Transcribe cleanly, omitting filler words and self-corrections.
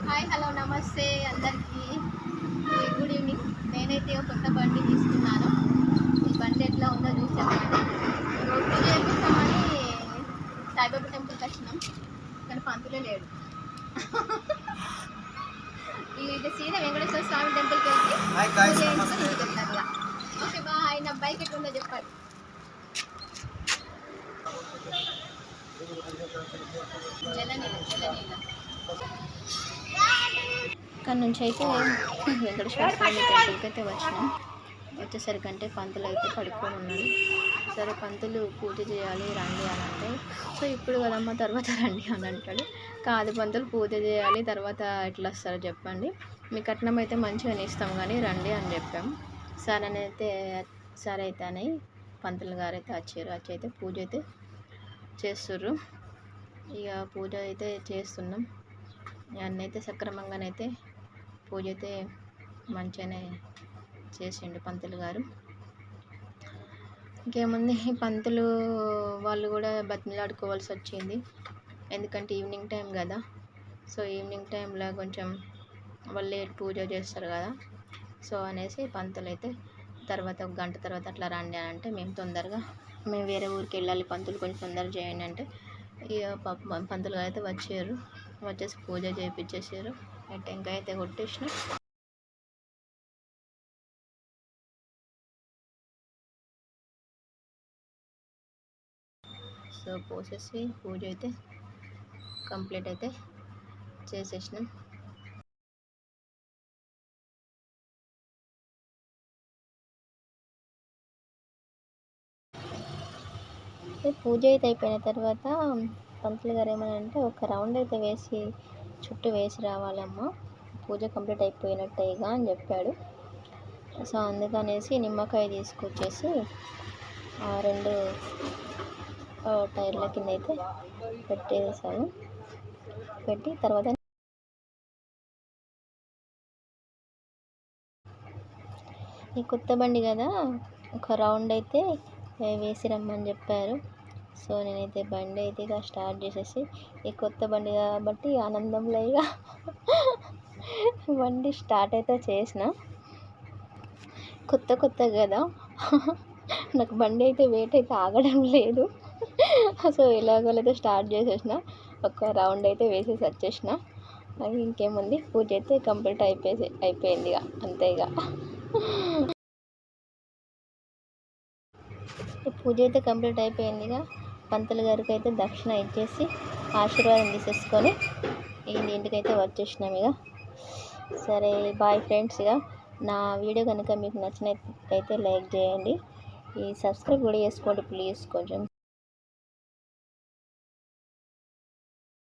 Hi hello నమస్తే అందరికీ good evening. నేనైతే ఒక కొత్త బండి తీసుకున్నాను. ఈ బండి ఎట్లా ఉందో చూసి చెప్పండి. పూజ చేపిస్తామని సాయిబాబా టెంపుల్కి వచ్చినాం, కానీ పంతులే లేడు. ఇది సీదా వెంకటేశ్వర స్వామి టెంపుల్కి వెళ్ళి చెప్తాను. Okay bye. నా బైక్ ఎట్లుందో చెప్పండి. జలనీల ఇక్కడ నుంచి అయితే వెంకటేశ్వర స్వామి టెంపుల్కి అయితే వచ్చినాం. వచ్చేసరికంటే పంతులు అయితే పడుకొని ఉన్నాడు. సరే పంతులు పూజ చేయాలి రండి అని అంటే, సో ఇప్పుడు కదమ్మా తర్వాత రండి అని అంటాడు. కాదు పంతులు పూజ చేయాలి, తర్వాత ఎట్లా వస్తారో చెప్పండి, మీ కట్నం అయితే మంచిగా ఇస్తాం కానీ రండి అని చెప్పాం. సరే అయితే అని పంతులు గారు అయితే వచ్చారు. వచ్చి అయితే పూజ అయితే చేస్తుర్రు. ఇక పూజ అయితే చేస్తున్నాం. అన్నీ అయితే సక్రమంగానైతే పూజ అయితే మంచిగానే చేసిండు పంతులు గారు. ఇంకేముంది, పంతులు వాళ్ళు కూడా బతిమలాడుకోవాల్సి వచ్చింది. ఎందుకంటే ఈవినింగ్ టైం కదా, సో ఈవినింగ్ టైంలో కొంచెం వాళ్ళు లేట్ పూజ చేస్తారు కదా, సో అనేసి పంతులు అయితే తర్వాత ఒక గంట తర్వాత అట్లా రండి అని అంటే, మేము వేరే ఊరికి వెళ్ళాలి, పంతులు కొంచెం తొందరగా చేయండి అంటే ఇక పంతులు గారు అయితే వచ్చారు. వచ్చేసి పూజ చేయించేసారు. టెంకాయ అయితే కొట్టేసిన. సో పోసేసి పూజ అయితే కంప్లీట్ అయితే చేసేసినాం. పూజ అయితే అయిపోయిన తర్వాత పంతులు గారు ఏమనంటే, ఒక రౌండ్ అయితే వేసి చుట్టూ వేసి రావాలమ్మా, పూజ కంప్లీట్ అయిపోయినట్టేగా అని చెప్పాడు. సో అందుకనేసి నిమ్మకాయ తీసుకొచ్చేసి ఆ 2 టైర్ల కింద అయితే పెట్టేసాను. పెట్టి తర్వాత ఈ కొత్త బండి కదా, ఒక రౌండ్ అయితే వేసి రమ్మని చెప్పారు. సో నేనైతే బండి అయితే ఇక స్టార్ట్ చేసేసి, ఈ కొత్త బండి కాబట్టి ఆనందంలో ఇక బండి స్టార్ట్ అయితే చేసిన. కొత్త కదా, నాకు బండి అయితే వెయిట్ అయితే ఆగడం లేదు. సో ఎలాగోలైతే స్టార్ట్ చేసేసిన, ఒక రౌండ్ అయితే వేసేసి వచ్చేసిన. ఇంకేముంది, పూజ అయితే కంప్లీట్ అయిపోయింది ఇక అంతే. ఇక పూజ అయితే కంప్లీట్ అయిపోయింది. ఇక పంతులు గారికి అయితే దక్షిణ ఇచ్చేసి ఆశీర్వాదం తీసేసుకొని ఇంటికైతే వచ్చేసినాం. ఇక సరే బాయ్ ఫ్రెండ్స్. ఇక నా వీడియో కనుక మీకు నచ్చినట్లయితే లైక్ చేయండి, ఈ సబ్స్క్రైబ్ కూడా చేసుకోండి ప్లీజ్. కొంచెం